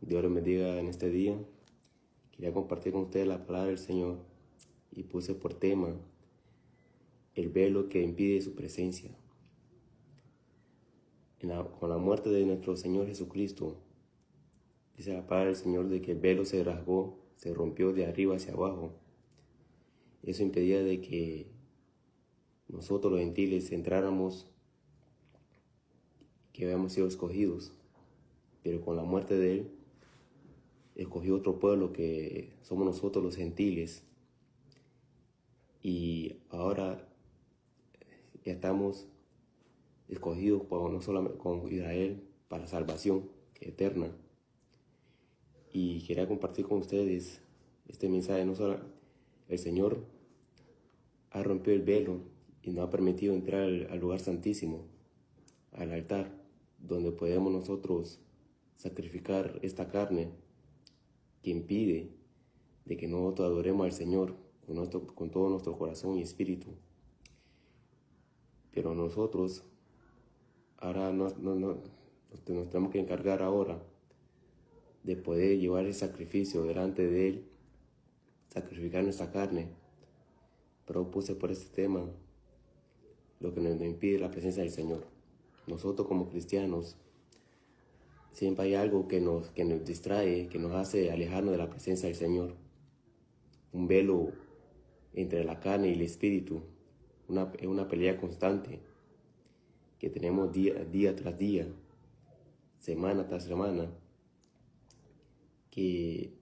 Dios les bendiga en este día. Quería compartir con ustedes la palabra del Señor y puse por tema el velo que impide su presencia. Con la muerte de nuestro Señor Jesucristo, dice la palabra del Señor de que el velo se rasgó, se rompió de arriba hacia abajo. Eso impedía de que nosotros los gentiles entráramos, que habíamos sido escogidos, pero con la muerte de Él, escogió otro pueblo que somos nosotros los gentiles, y ahora ya estamos escogidos no solamente con Israel para salvación eterna. Y quería compartir con ustedes este mensaje. No solo el Señor ha rompido el velo y nos ha permitido entrar al lugar santísimo, al altar, donde podemos nosotros sacrificar esta carne que impide de que nosotros adoremos al Señor con todo nuestro corazón y espíritu. Pero nosotros ahora nos tenemos que encargar ahora de poder llevar el sacrificio delante de Él, sacrificar nuestra carne. Pero puse por este tema lo que nos impide la presencia del Señor. Nosotros como cristianos, siempre hay algo que nos distrae, que nos hace alejarnos de la presencia del Señor. Un velo entre la carne y el espíritu, una pelea constante que tenemos día tras día, semana tras semana, que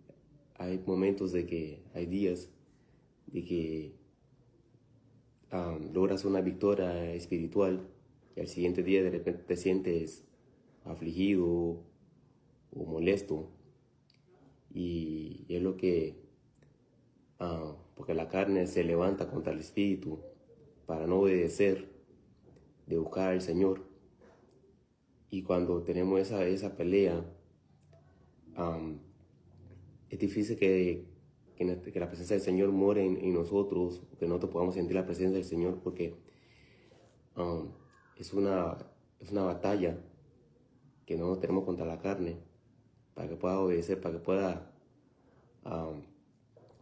hay momentos de que, hay días de que logras una victoria espiritual y al siguiente día de repente te sientes afligido o molesto, y es lo que porque la carne se levanta contra el espíritu para no obedecer, de buscar al Señor. Y cuando tenemos esa pelea, es difícil que la presencia del Señor more en nosotros, que nosotros podamos sentir la presencia del Señor, porque es una batalla que nosotros tenemos contra la carne, para que pueda obedecer, para que pueda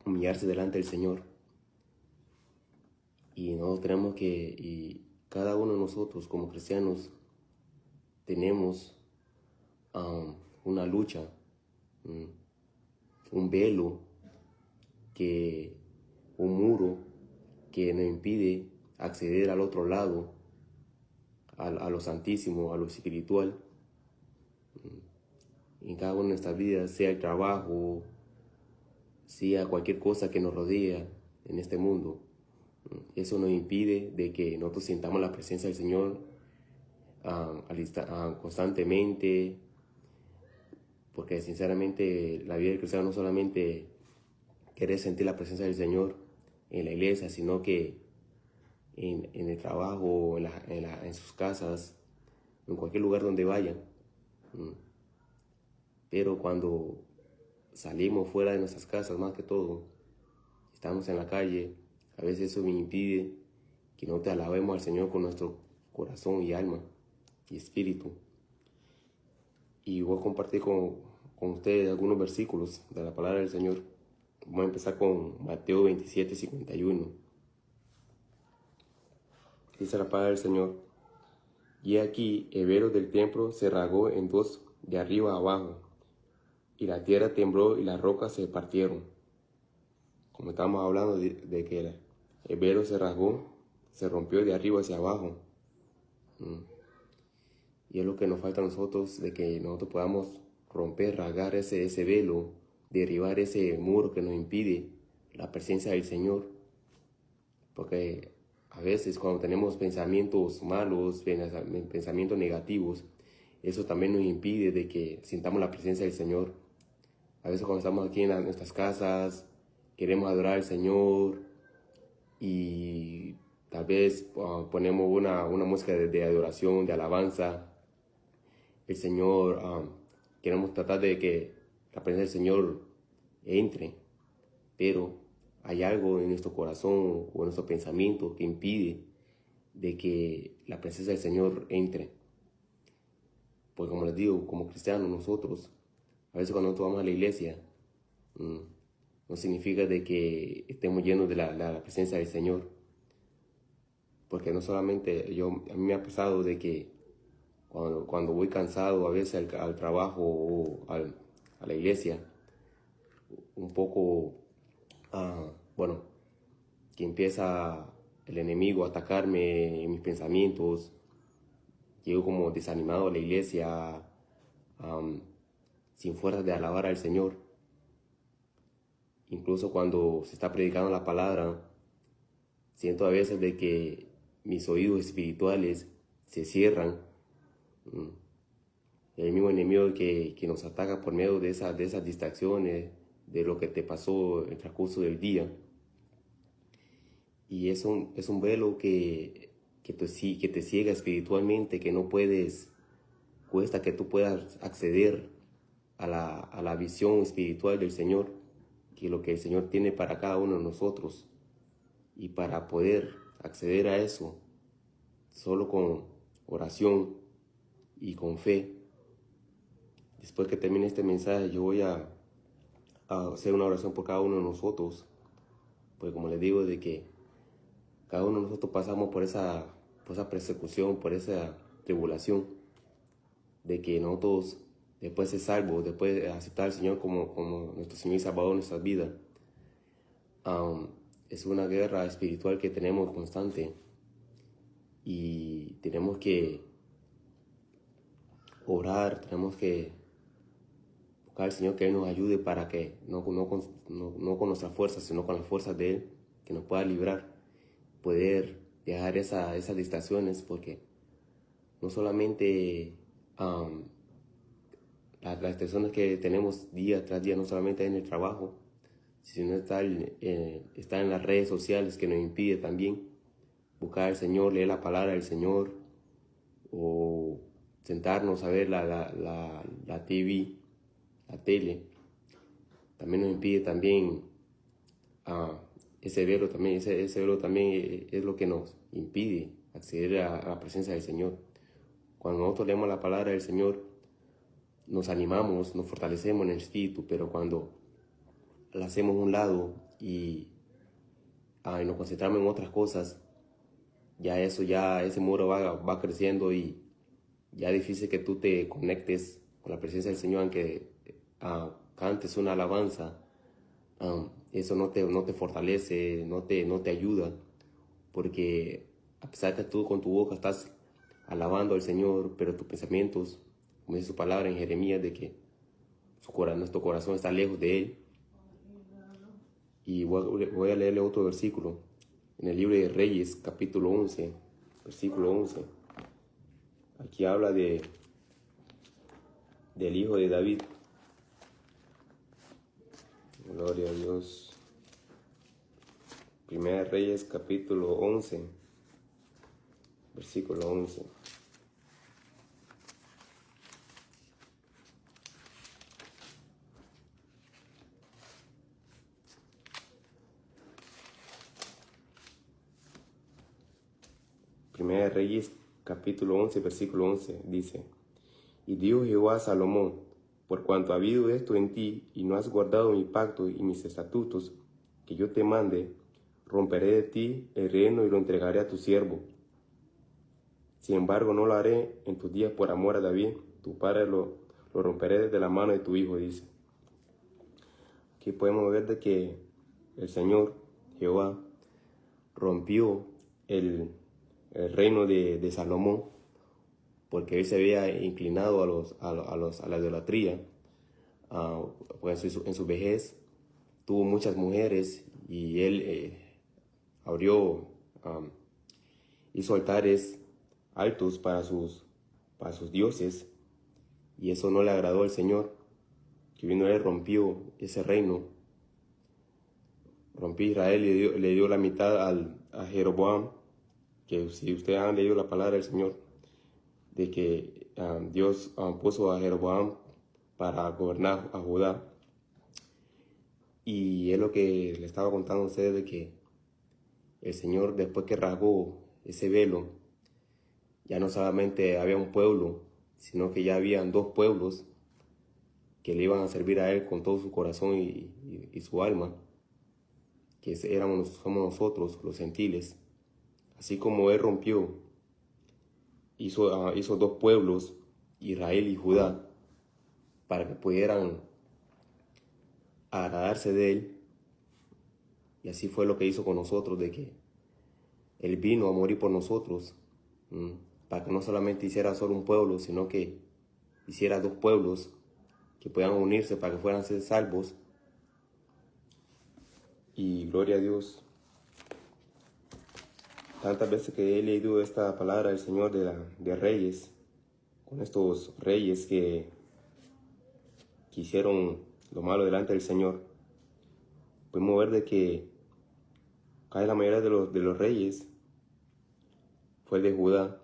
humillarse delante del Señor. Y nosotros tenemos y cada uno de nosotros como cristianos tenemos una lucha, un velo, un muro que nos impide acceder al otro lado, a lo santísimo, a lo espiritual. En cada una de nuestras vidas, sea el trabajo, sea cualquier cosa que nos rodea en este mundo, eso nos impide de que nosotros sintamos la presencia del Señor constantemente, porque sinceramente la vida del cristiano no solamente quiere sentir la presencia del Señor en la iglesia, sino que en el trabajo, en sus casas, en cualquier lugar donde vayan. Pero cuando salimos fuera de nuestras casas, más que todo, estamos en la calle, a veces eso me impide que no te alabemos al Señor con nuestro corazón y alma y espíritu. Y voy a compartir con ustedes algunos versículos de la palabra del Señor. Voy a empezar con Mateo 27, 51. Dice la palabra del Señor: y aquí el velo del templo se rasgó en dos de arriba a abajo, y la tierra tembló y las rocas se partieron. Como estamos hablando de que el velo se rasgó, se rompió de arriba hacia abajo. Y es lo que nos falta a nosotros, de que nosotros podamos romper, rasgar ese velo, derribar ese muro que nos impide la presencia del Señor. Porque a veces cuando tenemos pensamientos malos, pensamientos negativos, eso también nos impide de que sintamos la presencia del Señor. A veces cuando estamos aquí en nuestras casas, queremos adorar al Señor y tal vez ponemos una música de adoración, de alabanza. El Señor, queremos tratar de que la presencia del Señor entre, pero hay algo en nuestro corazón o en nuestro pensamiento que impide de que la presencia del Señor entre. Porque como les digo, como cristianos nosotros A veces cuando nosotros vamos a la iglesia, no significa de que estemos llenos de la presencia del Señor. Porque no solamente, a mí me ha pasado de que cuando voy cansado a veces al trabajo o a la iglesia, un poco, bueno, que empieza el enemigo a atacarme en mis pensamientos, llego como desanimado a la iglesia, sin fuerzas de alabar al Señor. Incluso cuando se está predicando la palabra, siento a veces de que mis oídos espirituales se cierran. El mismo enemigo que nos ataca por medio de esas distracciones, de lo que te pasó en el transcurso del día. Y es un velo que te ciega espiritualmente, que no puedes, cuesta que tú puedas acceder a la visión espiritual del Señor, que lo que el Señor tiene para cada uno de nosotros. Y para poder acceder a eso, solo con oración y con fe. Después que termine este mensaje, yo voy a hacer una oración por cada uno de nosotros. Pues como les digo, de que cada uno de nosotros pasamos por esa persecución, por esa tribulación, de que nosotros, después de ser salvos, después de aceptar al Señor como nuestro Señor y Salvador en nuestras vidas, es una guerra espiritual que tenemos constante y tenemos que orar, tenemos que buscar al Señor que Él nos ayude para que no con nuestras fuerzas, sino con las fuerzas de Él, que nos pueda librar, poder dejar esas distracciones, porque no solamente las distracciones que tenemos día tras día, no solamente en el trabajo, sino está en las redes sociales, que nos impide también buscar al Señor, leer la palabra del Señor, o sentarnos a ver la TV, la tele. También nos impide también ese velo también es lo que nos impide acceder a la presencia del Señor. Cuando nosotros leemos la palabra del Señor, nos animamos, nos fortalecemos en el espíritu, pero cuando la hacemos a un lado y nos concentramos en otras cosas, ese muro va creciendo y ya es difícil que tú te conectes con la presencia del Señor, aunque cantes una alabanza. Eso no te fortalece, no te ayuda, porque a pesar que tú con tu boca estás alabando al Señor, pero tus pensamientos, como dice su palabra en Jeremías, de que nuestro corazón está lejos de Él. Y voy a leerle otro versículo en el libro de Reyes, capítulo 11, versículo 11. Aquí habla del hijo de David. Gloria a Dios. Primera Reyes, capítulo 11, versículo 11. Primera Reyes, capítulo 11, versículo 11, dice: Y dijo Jehová a Salomón: por cuanto ha habido esto en ti, y no has guardado mi pacto y mis estatutos que yo te mande, romperé de ti el reino y lo entregaré a tu siervo. Sin embargo, no lo haré en tus días por amor a David, tu padre lo romperé de la mano de tu hijo, dice. Aquí podemos ver de que el Señor, Jehová, rompió el reino de Salomón, porque él se había inclinado a la idolatría. Pues en su vejez tuvo muchas mujeres y él hizo altares altos para sus dioses, y eso no le agradó al Señor, que vino él, rompió ese reino, rompió Israel y le dio la mitad a Jeroboam, que si ustedes han leído la palabra del Señor, de que Dios puso a Jeroboam para gobernar a Judá. Y es lo que le estaba contando a ustedes, de que el Señor, después que rasgó ese velo, ya no solamente había un pueblo, sino que ya habían dos pueblos, que le iban a servir a Él con todo su corazón y su alma, que somos nosotros, los gentiles. Así como Él rompió, hizo dos pueblos, Israel y Judá, para que pudieran agradarse de Él. Y así fue lo que hizo con nosotros, de que Él vino a morir por nosotros, para que no solamente hiciera solo un pueblo, sino que hiciera dos pueblos que puedan unirse para que fueran ser salvos. Y gloria a Dios. Tantas veces que he leído esta palabra del Señor de Reyes, con estos reyes que hicieron lo malo delante del Señor, podemos ver de que casi la mayoría de los reyes fue el de Judá,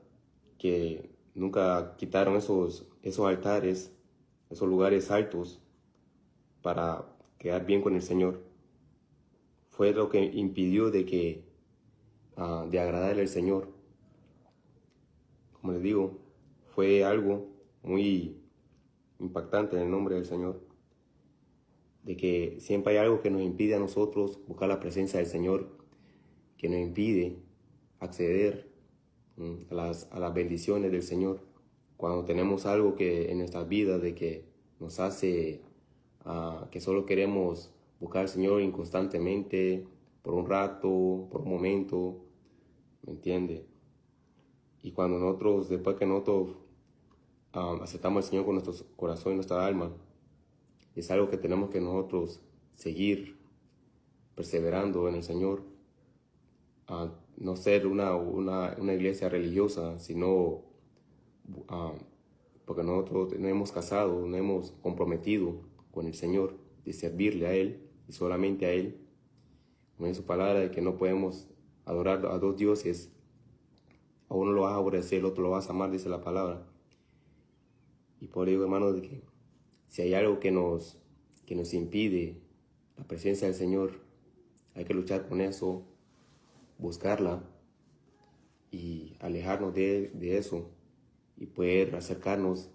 que nunca quitaron esos altares, esos lugares altos para quedar bien con el Señor. Fue lo que impidió de agradarle al Señor. Como les digo, fue algo muy impactante en el nombre del Señor, de que siempre hay algo que nos impide a nosotros buscar la presencia del Señor, que nos impide acceder a las bendiciones del Señor. Cuando tenemos algo que en nuestras vidas de que nos hace que solo queremos buscar al Señor inconstantemente, por un rato, por un momento, ¿me entiende? Y cuando después que nosotros aceptamos al Señor con nuestro corazón y nuestra alma, es algo que tenemos que nosotros seguir perseverando en el Señor, no ser una iglesia religiosa, sino porque nosotros nos hemos casado, nos hemos comprometido con el Señor de servirle a Él y solamente a Él. Como en su palabra de que no podemos adorar a dos dioses, a uno lo vas a aborrecer, el otro lo vas a amar, dice la palabra. Y por ello, hermanos, de que si hay algo que nos impide la presencia del Señor, hay que luchar con eso, buscarla y alejarnos de eso y poder acercarnos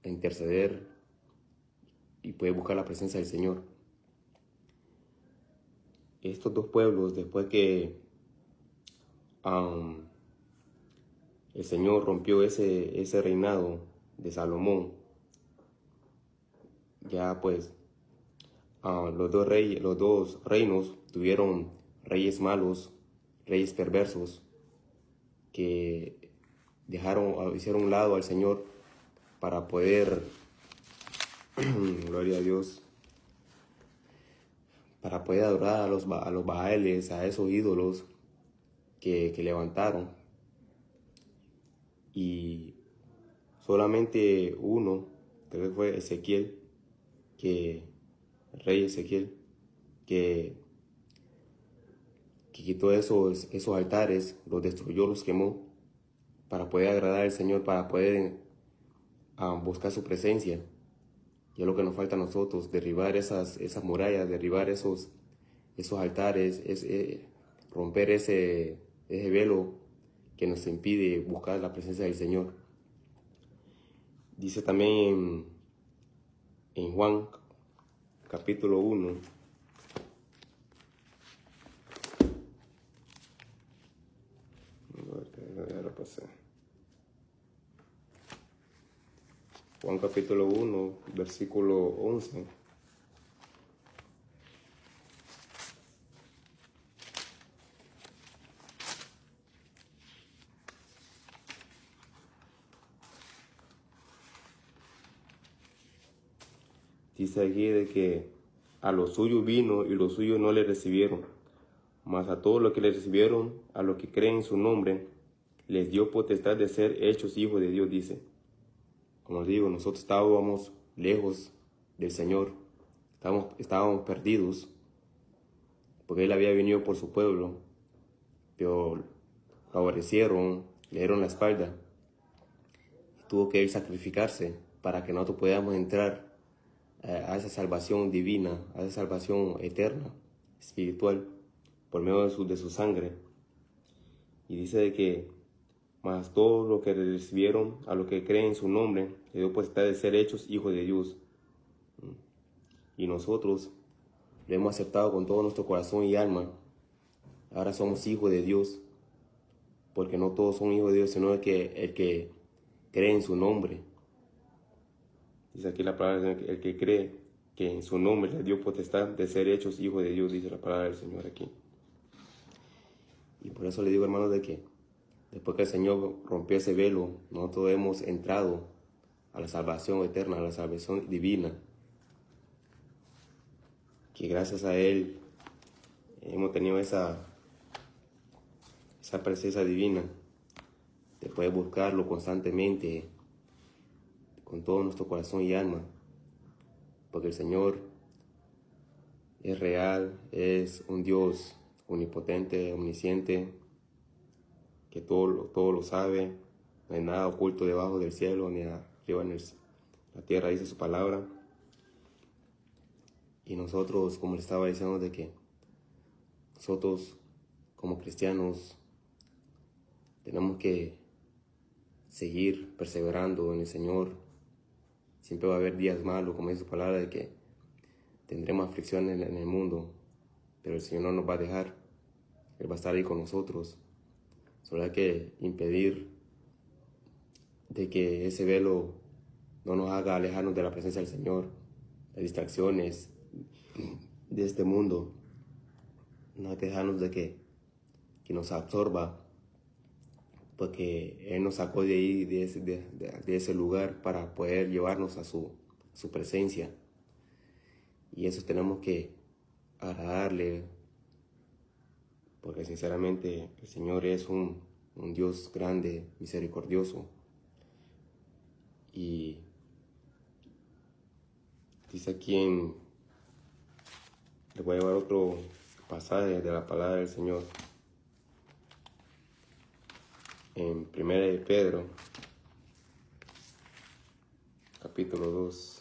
a interceder y poder buscar la presencia del Señor. Estos dos pueblos, después que el Señor rompió ese reinado de Salomón, ya pues los dos reinos tuvieron reyes malos, reyes perversos, que hicieron a un lado al Señor para poder, gloria a Dios, para poder adorar a los Baales, a esos ídolos que levantaron. Y solamente uno, creo que fue Ezequiel, el rey Ezequiel, que quitó esos altares, los destruyó, los quemó, para poder agradar al Señor, para poder buscar su presencia. Y es lo que nos falta a nosotros, derribar esas murallas, derribar esos altares, romper ese velo que nos impide buscar la presencia del Señor. Dice también en Juan capítulo 1, Juan capítulo 1, versículo 11. Dice aquí de que a los suyos vino y los suyos no le recibieron, mas a todos los que le recibieron, a los que creen en su nombre, les dio potestad de ser hechos hijos de Dios, dice. Como les digo, nosotros estábamos lejos del Señor, estábamos perdidos, porque Él había venido por su pueblo, pero lo aborrecieron, le dieron la espalda, y tuvo que Él sacrificarse para que nosotros podamos entrar a esa salvación divina, a esa salvación eterna, espiritual, por medio de su sangre. Y dice de que mas todos los que le recibieron, a los que creen en su nombre, le dio potestad de ser hechos hijos de Dios. Y nosotros lo hemos aceptado con todo nuestro corazón y alma. Ahora somos hijos de Dios, porque no todos son hijos de Dios, sino el que cree en su nombre. Dice aquí la palabra, el que cree que en su nombre le dio potestad de ser hechos hijos de Dios, dice la palabra del Señor aquí. Y por eso le digo, hermanos, de que después que el Señor rompió ese velo, nosotros hemos entrado a la salvación eterna, a la salvación divina, que gracias a Él hemos tenido esa presencia divina de poder buscarlo constantemente con todo nuestro corazón y alma, porque el Señor es real, es un Dios omnipotente, omnisciente, que todo lo sabe, no hay nada oculto debajo del cielo ni arriba en la tierra, dice su palabra. Y nosotros, como le estaba diciendo, de que nosotros como cristianos tenemos que seguir perseverando en el Señor. Siempre va a haber días malos, como dice su palabra, de que tendremos aflicciones en el mundo, pero el Señor no nos va a dejar. Él va a estar ahí con nosotros. Solo hay que impedir de que ese velo no nos haga alejarnos de la presencia del Señor, las distracciones de este mundo. No hay que dejarnos de que nos absorba, porque Él nos sacó de ahí, de ese lugar, para poder llevarnos a su presencia. Y eso tenemos que agradarle, porque sinceramente el Señor es un Dios grande, misericordioso. Y dice aquí le voy a llevar otro pasaje de la palabra del Señor. En 1 de Pedro, capítulo 2.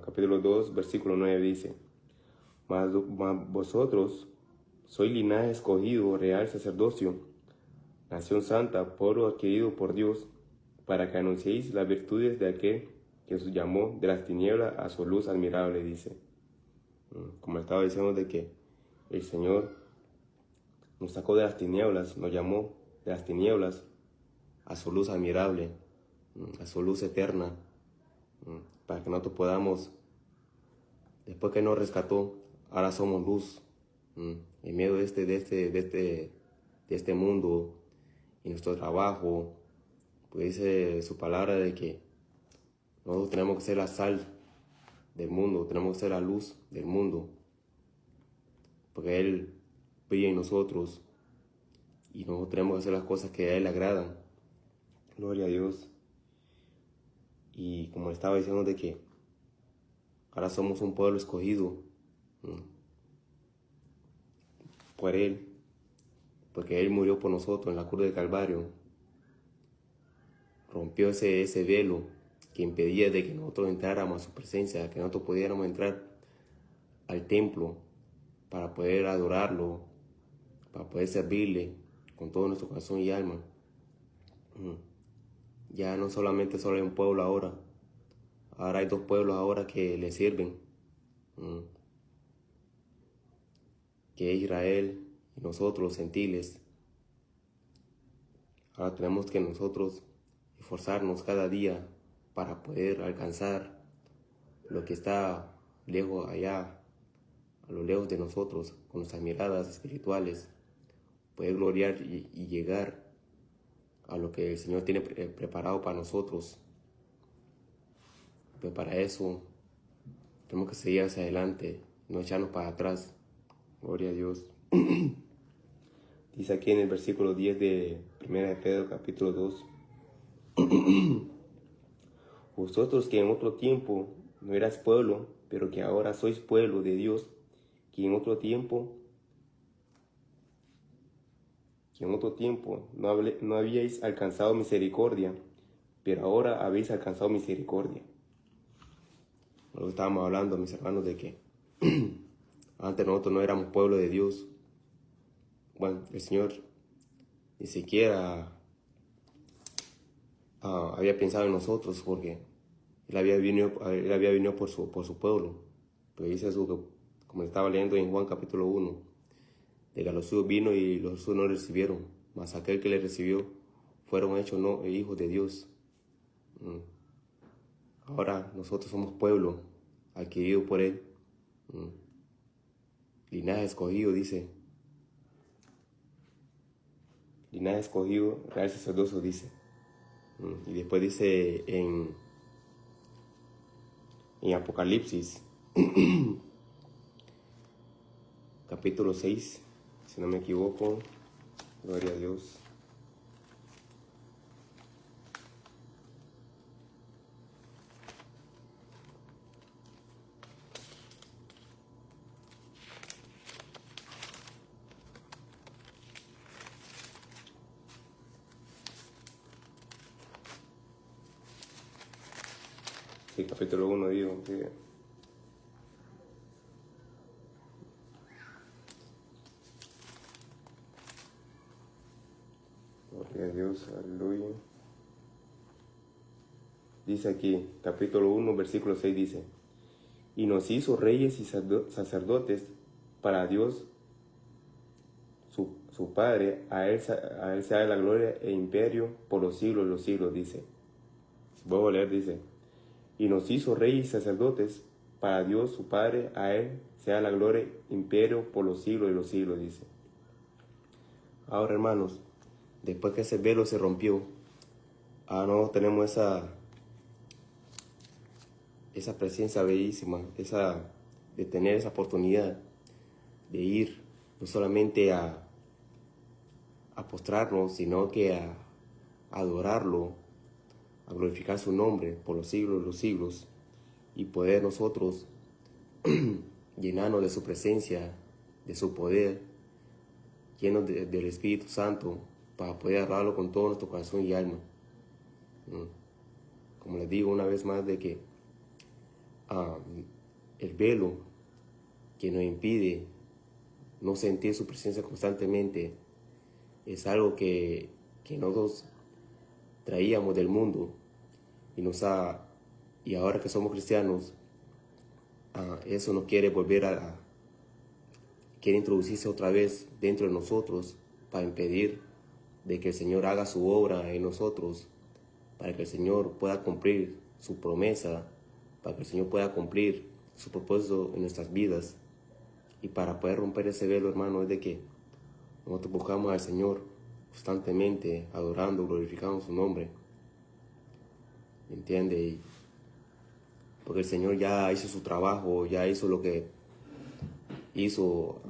Capítulo 2, versículo 9 dice: Mas vosotros sois linaje escogido, real sacerdocio, nación santa, pueblo adquirido por Dios, para que anunciéis las virtudes de aquel que os llamó de las tinieblas a su luz admirable, dice. Como estaba diciendo, de que el Señor nos sacó de las tinieblas, nos llamó de las tinieblas a su luz admirable, a su luz eterna, para que nosotros podamos, después que nos rescató, ahora somos luz, en medio de este mundo y nuestro trabajo. Pues dice su palabra de que nosotros tenemos que ser la sal del mundo, tenemos que ser la luz del mundo, porque Él brilla en nosotros y nosotros tenemos que hacer las cosas que a Él le agradan. Gloria a Dios. Y como estaba diciendo, de que ahora somos un pueblo escogido por Él, porque Él murió por nosotros en la cruz del Calvario. Rompió ese velo que impedía de que nosotros entráramos a su presencia, que nosotros pudiéramos entrar al templo para poder adorarlo, para poder servirle con todo nuestro corazón y alma. Ya no solamente solo hay un pueblo ahora hay dos pueblos ahora que le sirven, que es Israel y nosotros los gentiles. Ahora tenemos que nosotros esforzarnos cada día para poder alcanzar lo que está lejos allá, a lo lejos de nosotros, con nuestras miradas espirituales, poder gloriar y llegar a lo que el Señor tiene preparado para nosotros. Pues para eso tenemos que seguir hacia adelante, no echarnos para atrás. Gloria a Dios. Dice aquí en el versículo 10 de 1 de Pedro, capítulo 2. Vosotros que en otro tiempo no eras pueblo, pero que ahora sois pueblo de Dios, que en otro tiempo que en otro tiempo no habíais alcanzado misericordia, pero ahora habéis alcanzado misericordia. Lo que estábamos hablando, mis hermanos, de que antes nosotros no éramos pueblo de Dios. Bueno, el Señor ni siquiera había pensado en nosotros, porque Él había venido por su pueblo. Pero dice eso, como estaba leyendo en Juan capítulo 1, de que a los suyos vino y los suyos no recibieron, mas aquel que le recibió fueron hechos hijos de Dios. Ahora nosotros somos pueblo adquirido por Él. Linaje escogido, dice. Linaje escogido, real sacerdocio, dice. Y después dice en Apocalipsis, capítulo 6, si no me equivoco, gloria a Dios. Sí, capítulo 1 digo que gloria a Dios, aleluya. Dice aquí, capítulo 1, versículo 6 dice: y nos hizo reyes y sacerdotes para Dios su Padre, a él sea la gloria e imperio por los siglos de los siglos, dice. Vuelvo a leer, dice: y nos hizo reyes y sacerdotes para Dios su Padre, a Él sea la gloria e imperio por los siglos de los siglos, dice. Ahora, hermanos, después que ese velo se rompió, ahora no tenemos esa presencia bellísima, de tener esa oportunidad de ir no solamente a postrarnos, sino que a adorarlo, a glorificar su nombre por los siglos de los siglos, y poder nosotros llenarnos de su presencia, de su poder, llenos del Espíritu Santo, para poder adorarlo con todo nuestro corazón y alma. Como les digo una vez más, de que el velo que nos impide no sentir su presencia constantemente es algo que nosotros traíamos del mundo, y ahora que somos cristianos, eso nos quiere quiere introducirse otra vez dentro de nosotros para impedir de que el Señor haga su obra en nosotros, para que el Señor pueda cumplir su promesa, para que el Señor pueda cumplir su propósito en nuestras vidas. Y para poder romper ese velo, hermano, es de que nosotros buscamos al Señor constantemente, adorando, glorificando su nombre. ¿Me entiende? Porque el Señor ya hizo su trabajo, ya hizo lo que hizo,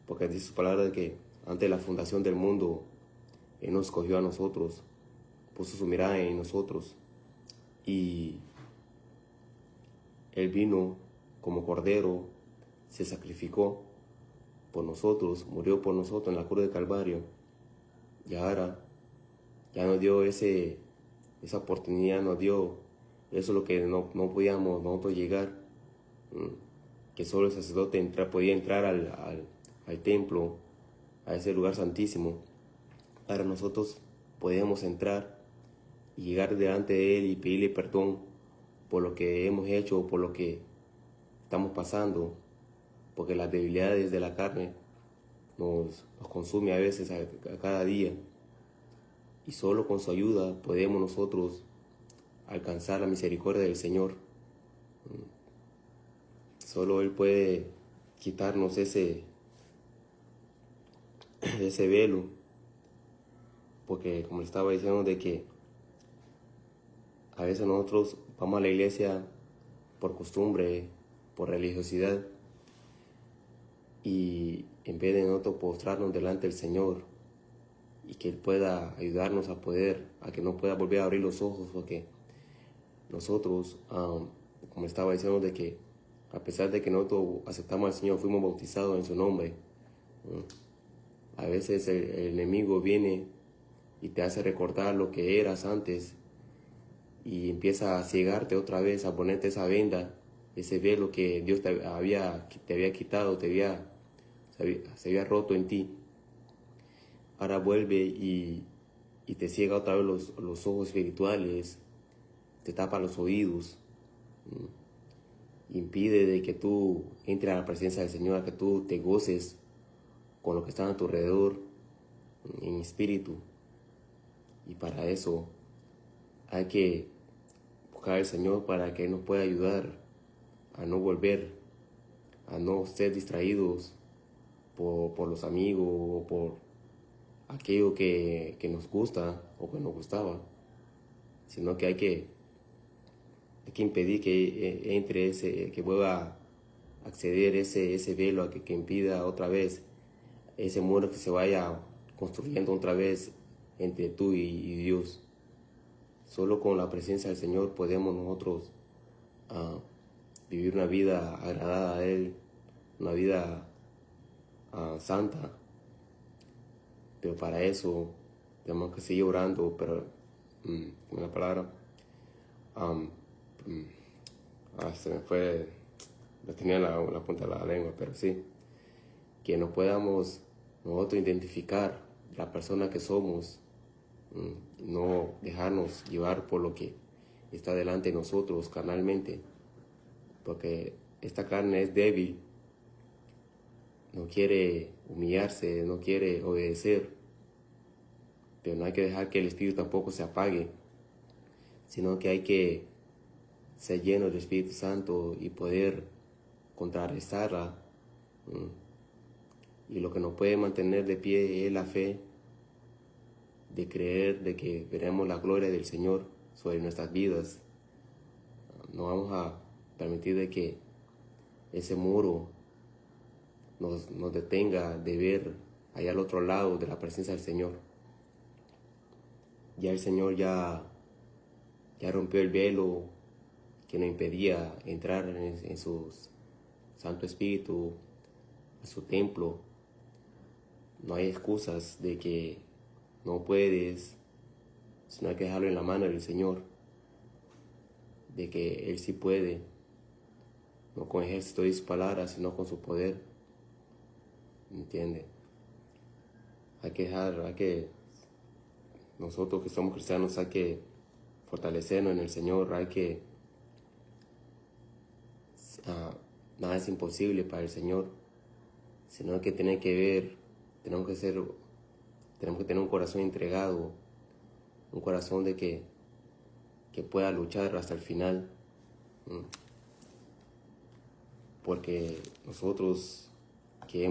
porque dice su palabra de que antes de la fundación del mundo, Él nos escogió a nosotros, puso su mirada en nosotros, y Él vino como cordero, se sacrificó por nosotros, murió por nosotros en la cruz de Calvario, y ahora ya nos dio esa oportunidad, nos dio eso, lo que no podíamos nosotros llegar, que solo el sacerdote podía entrar al templo, a ese lugar santísimo. Ahora nosotros podemos entrar y llegar delante de Él y pedirle perdón por lo que hemos hecho, por lo que estamos pasando, porque las debilidades de la carne nos consume a veces a cada día, y solo con su ayuda podemos nosotros alcanzar la misericordia del Señor. Solo Él puede quitarnos ese velo, porque como le estaba diciendo, de que a veces nosotros vamos a la iglesia por costumbre, por religiosidad, y en vez de nosotros postrarnos delante del Señor y que Él pueda ayudarnos a que no pueda volver a abrir los ojos, porque nosotros, como estaba diciendo, de que a pesar de que nosotros aceptamos al Señor, fuimos bautizados en su nombre, A veces el enemigo viene y te hace recordar lo que eras antes y empieza a ciegarte otra vez, a ponerte esa venda, ese velo que Dios te había quitado, se había roto en ti. Ahora vuelve y te ciega otra vez los ojos espirituales, te tapa los oídos, impide de que tú entres a la presencia del Señor, a que tú te goces con lo que está a tu alrededor en espíritu. Y para eso hay que buscar al Señor para que Él nos pueda ayudar a no volver, a no ser distraídos por los amigos o por aquello que nos gusta o que nos gustaba, sino que hay que impedir que entre que vuelva a acceder ese velo, a que impida otra vez ese muro que se vaya construyendo otra vez entre tú y Dios. Solo con la presencia del Señor podemos nosotros vivir una vida agradada a Él, una vida santa. Pero para eso tenemos que seguir orando, pero una palabra, se me fue, la tenía en la punta de la lengua, pero sí, que nos podamos nosotros identificar la persona que somos, no dejarnos llevar por lo que está delante de nosotros carnalmente, porque esta carne es débil, no quiere humillarse, no quiere obedecer, pero no hay que dejar que el espíritu tampoco se apague, sino que hay que ser lleno del Espíritu Santo y poder contrarrestarla. Y lo que nos puede mantener de pie es la fe, de creer de que veremos la gloria del Señor sobre nuestras vidas. No vamos a permitir de que ese muro nos detenga de ver allá al otro lado de la presencia del Señor. Ya el Señor ya rompió el velo que nos impedía entrar en su Santo Espíritu, a su templo. No hay excusas de que no puedes, sino hay que dejarlo en la mano del Señor, de que Él sí puede, no con ejército y sus palabras, sino con su poder. ¿Entiende? Nosotros que somos cristianos hay que fortalecernos en el Señor, nada es imposible para el Señor, sino que tenemos que tener un corazón entregado, un corazón de que pueda luchar hasta el final, porque nosotros que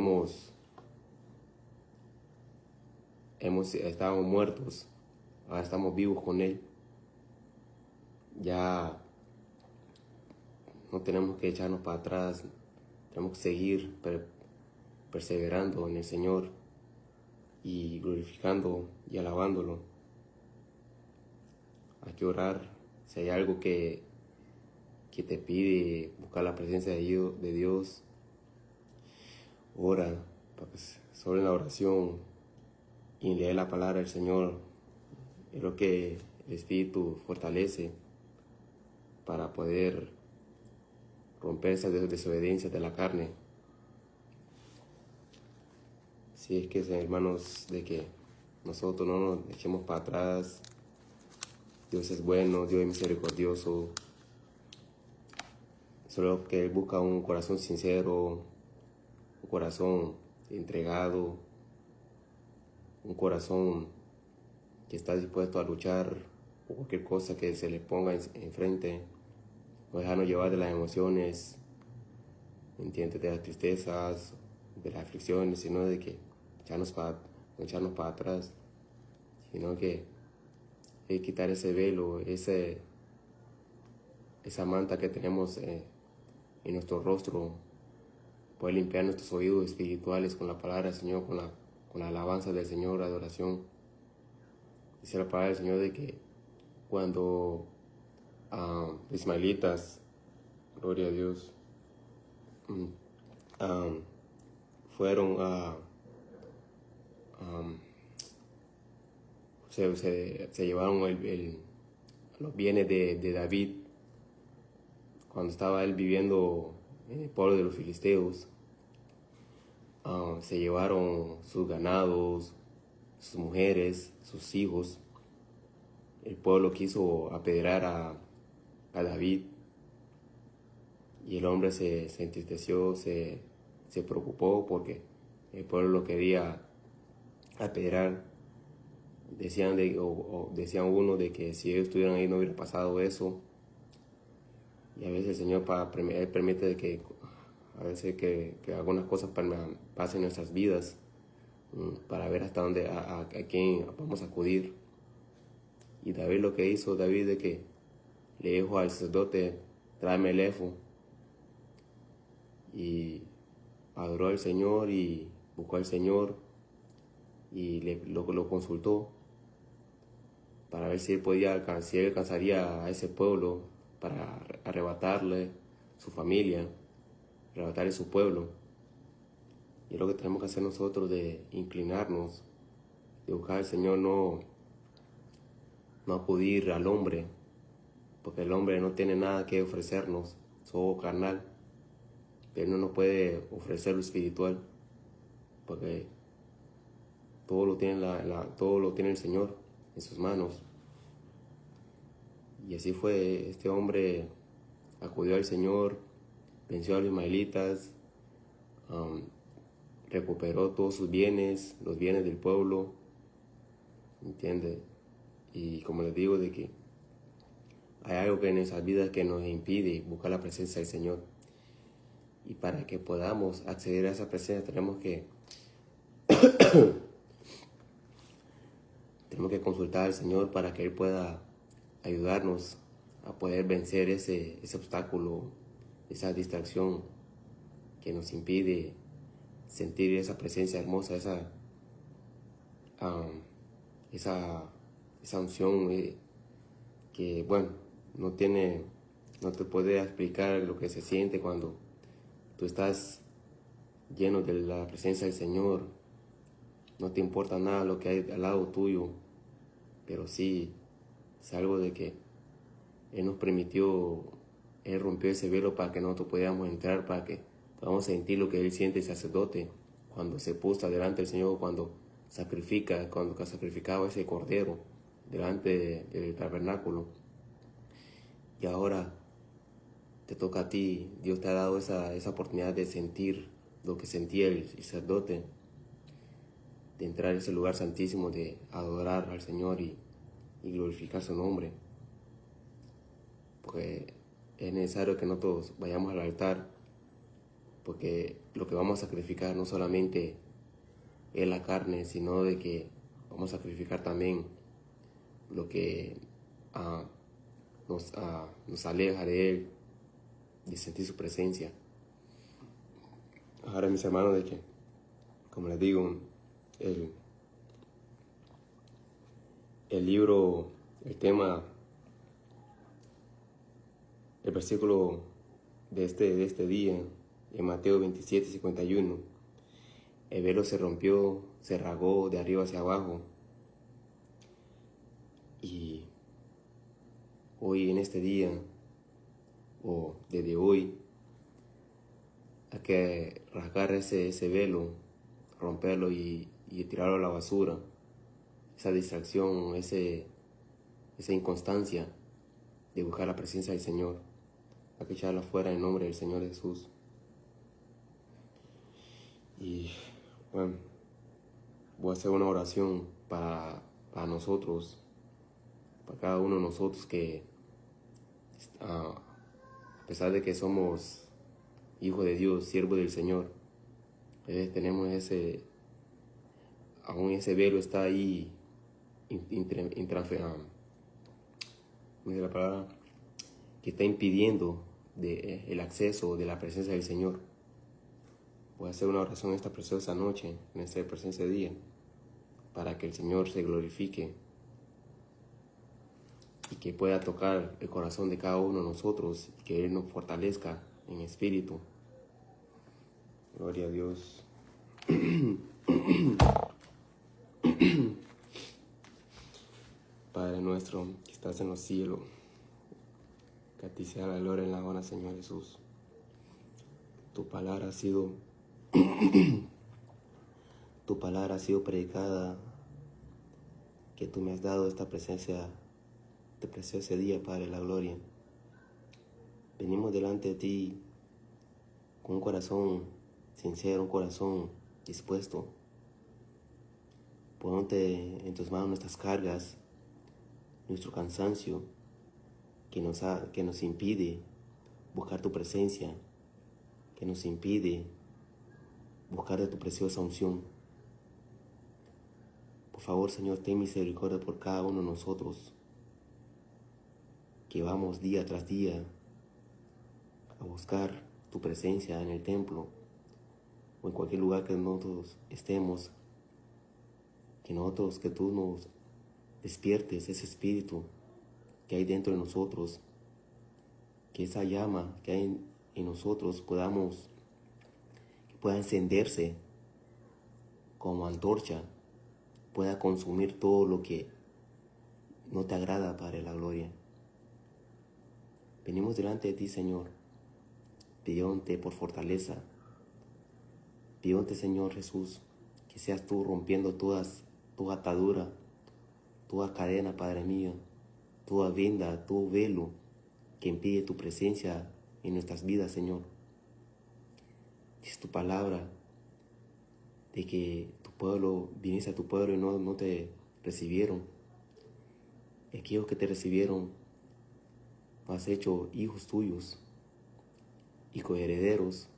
estábamos muertos, ahora estamos vivos con Él. Ya no tenemos que echarnos para atrás, tenemos que seguir perseverando en el Señor y glorificando y alabándolo. Hay que orar. Si hay algo que te pide buscar la presencia de Dios, ora sobre la oración y lee la palabra del Señor. Es lo que el Espíritu fortalece para poder romper esa desobediencia de la carne. Si es que, hermanos, de que nosotros no nos echemos para atrás. Dios es bueno, Dios es misericordioso. Solo que Él busca un corazón sincero, un corazón entregado, un corazón que está dispuesto a luchar por cualquier cosa que se le ponga enfrente. No dejarnos llevar de las emociones, ¿entiendes? De las tristezas, de las aflicciones, sino de que no echarnos para atrás, sino que quitar ese velo, esa manta que tenemos en nuestro rostro, poder limpiar nuestros oídos espirituales con la palabra del Señor, con la alabanza del Señor, la adoración. Dice la palabra del Señor de que cuando los ismaelitas, gloria a Dios, fueron se llevaron los bienes de David cuando estaba él viviendo en el pueblo de los filisteos. Se llevaron sus ganados, sus mujeres, sus hijos. El pueblo quiso apedrear a David y el hombre se entristeció, se preocupó porque el pueblo lo quería apedrear. Decían uno de que si ellos estuvieran ahí no hubiera pasado eso. Y a veces el Señor Él permite que a veces que algunas cosas pasen en nuestras vidas para ver hasta dónde, a quién vamos a acudir. Y David lo que hizo, de que le dijo al sacerdote, tráeme el éfod. Y adoró al Señor y buscó al Señor y lo consultó para ver si él alcanzaría a ese pueblo para arrebatarle su familia, arrebatarle su pueblo. Y es lo que tenemos que hacer nosotros, de inclinarnos, de buscar al Señor, no acudir al hombre, porque el hombre no tiene nada que ofrecernos, solo carnal, pero no nos puede ofrecer lo espiritual, porque todo lo tiene el Señor en sus manos. Y así fue, este hombre acudió al Señor, venció a los ismaelitas, recuperó todos sus bienes, los bienes del pueblo, ¿entiende? Y como les digo, de que hay algo que en nuestras vidas que nos impide buscar la presencia del Señor. Y para que podamos acceder a esa presencia tenemos que consultar al Señor para que Él pueda ayudarnos a poder vencer ese obstáculo, esa distracción que nos impide sentir esa presencia hermosa, esa unción que, bueno, no te puede explicar lo que se siente cuando tú estás lleno de la presencia del Señor. No te importa nada lo que hay al lado tuyo, pero sí es algo de que Él nos permitió, Él rompió ese velo para que nosotros pudiéramos entrar, para que podamos sentir lo que Él siente el sacerdote cuando se posa delante del Señor, cuando sacrificaba ese cordero delante del tabernáculo. Y ahora te toca a ti, Dios te ha dado esa oportunidad de sentir lo que sentía el sacerdote, de entrar a ese lugar santísimo, de adorar al Señor y glorificar su nombre. Porque es necesario que nosotros vayamos al altar, porque lo que vamos a sacrificar no solamente es la carne, sino de que vamos a sacrificar también lo que nos aleja de Él, de sentir su presencia. Ahora, mis hermanos, de que, como les digo, el libro, el tema, el versículo de este día, en Mateo 27:51, el velo se rompió, se rasgó de arriba hacia abajo. Y hoy, en este día, o desde hoy, hay que rasgar ese velo, romperlo y tirarlo a la basura. Esa distracción, esa inconstancia de buscar la presencia del Señor, hay que echarla fuera en nombre del Señor Jesús. Y bueno, voy a hacer una oración para nosotros, para cada uno de nosotros que, a pesar de que somos hijos de Dios, siervos del Señor, tenemos aún ese velo está ahí, la palabra, que está impidiendo el acceso de la presencia del Señor. Voy a hacer una oración esta preciosa noche, en este precioso día, para que el Señor se glorifique y que pueda tocar el corazón de cada uno de nosotros y que Él nos fortalezca en espíritu. Gloria a Dios. Padre nuestro que estás en los cielos, que a ti sea la gloria en la honra, Señor Jesús. Tu palabra ha sido predicada, que tú me has dado esta presencia, te precioso día, Padre, la gloria. Venimos delante de ti con un corazón sincero, un corazón dispuesto. Ponte en tus manos nuestras cargas, nuestro cansancio, que nos impide buscar tu presencia, que nos impide buscar de tu preciosa unción. Por favor, Señor, ten misericordia por cada uno de nosotros, que vamos día tras día a buscar tu presencia en el templo o en cualquier lugar que nosotros estemos, que tú nos despiertes ese espíritu que hay dentro de nosotros, que esa llama que hay en nosotros que pueda encenderse como antorcha, pueda consumir todo lo que no te agrada, Padre, la gloria. Venimos delante de ti, Señor, pidiéndote por fortaleza, pidiéndote, Señor Jesús, que seas tú rompiendo toda atadura, toda cadena, Padre mío, toda venda, todo velo que impide tu presencia en nuestras vidas, Señor. Es tu palabra de que tu pueblo, viniste a tu pueblo y no te recibieron. Y aquellos que te recibieron, has hecho hijos tuyos y coherederos,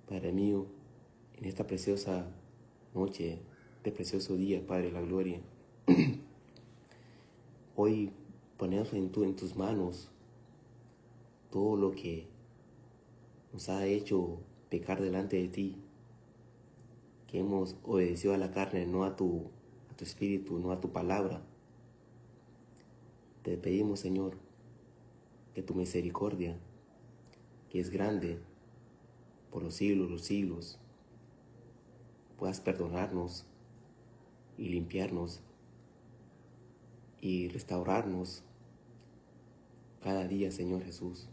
Padre mío, en esta preciosa noche, este precioso día, Padre, la gloria. Hoy ponemos en tus manos todo lo que nos ha hecho pecar delante de ti, que hemos obedecido a la carne, no a tu espíritu, no a tu palabra. Te pedimos, Señor, que tu misericordia, que es grande por los siglos, puedas perdonarnos y limpiarnos y restaurarnos cada día, Señor Jesús.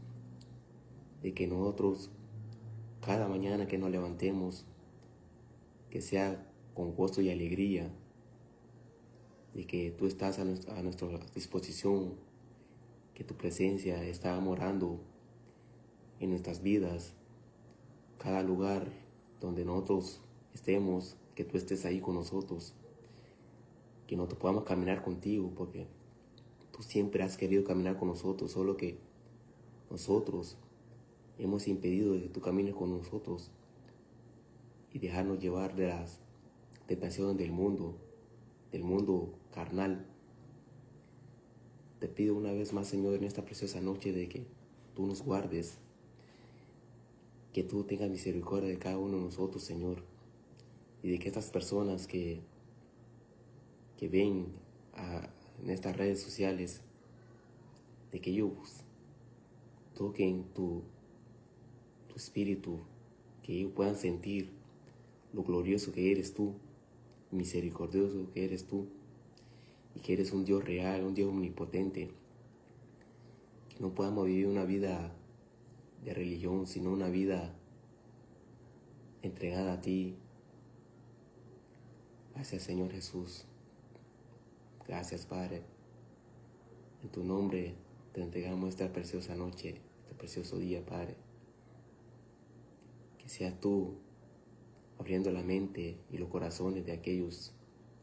De que nosotros, cada mañana que nos levantemos, que sea con gozo y alegría, de que tú estás a nuestra disposición, que tu presencia está morando en nuestras vidas, cada lugar donde nosotros estemos, que tú estés ahí con nosotros, que nosotros podamos caminar contigo, porque tú siempre has querido caminar con nosotros, solo que nosotros hemos impedido que tú camines con nosotros y dejarnos llevar de las tentaciones del mundo carnal. Te pido una vez más, Señor, en esta preciosa noche, de que tú nos guardes, que tú tengas misericordia de cada uno de nosotros, Señor, y de que estas personas que ven en estas redes sociales, de que ellos toquen tu espíritu, que ellos puedan sentir lo glorioso que eres tú, misericordioso que eres tú, y que eres un Dios real, un Dios omnipotente, que no podamos vivir una vida de religión, sino una vida entregada a ti. Gracias, Señor Jesús. Gracias, Padre. En tu nombre te entregamos esta preciosa noche, este precioso día, Padre. Que seas tú abriendo la mente y los corazones de aquellos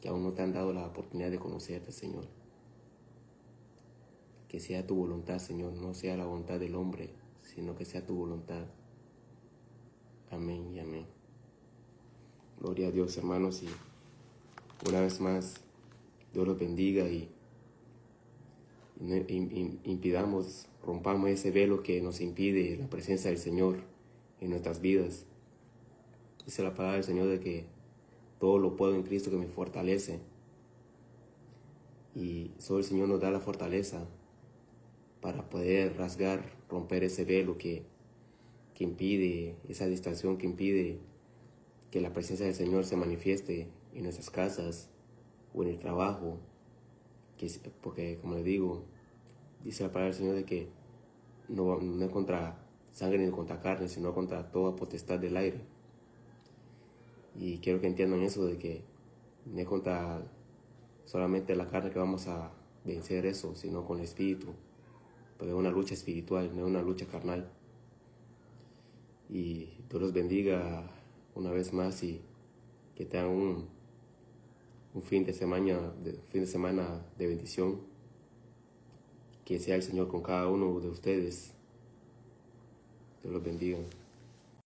que aún no te han dado la oportunidad de conocerte, Señor. Que sea tu voluntad, Señor, no sea la voluntad del hombre, sino que sea tu voluntad. Amén y amén. Gloria a Dios, hermanos, y una vez más, Dios los bendiga y impidamos, rompamos ese velo que nos impide la presencia del Señor en nuestras vidas. Dice la palabra del Señor de que todo lo puedo en Cristo que me fortalece. Y solo el Señor nos da la fortaleza para poder rasgar, romper ese velo que impide, esa distracción que impide que la presencia del Señor se manifieste en nuestras casas o en el trabajo, porque como les digo, dice la palabra del Señor de que no es contra sangre ni contra carne, sino contra toda potestad del aire. Y quiero que entiendan eso, de que no es contra solamente la carne que vamos a vencer eso, sino con el espíritu, porque es una lucha espiritual, no es una lucha carnal. Y Dios los bendiga una vez más y que tengan un fin de semana de bendición. Que sea el Señor con cada uno de ustedes. Dios los bendiga.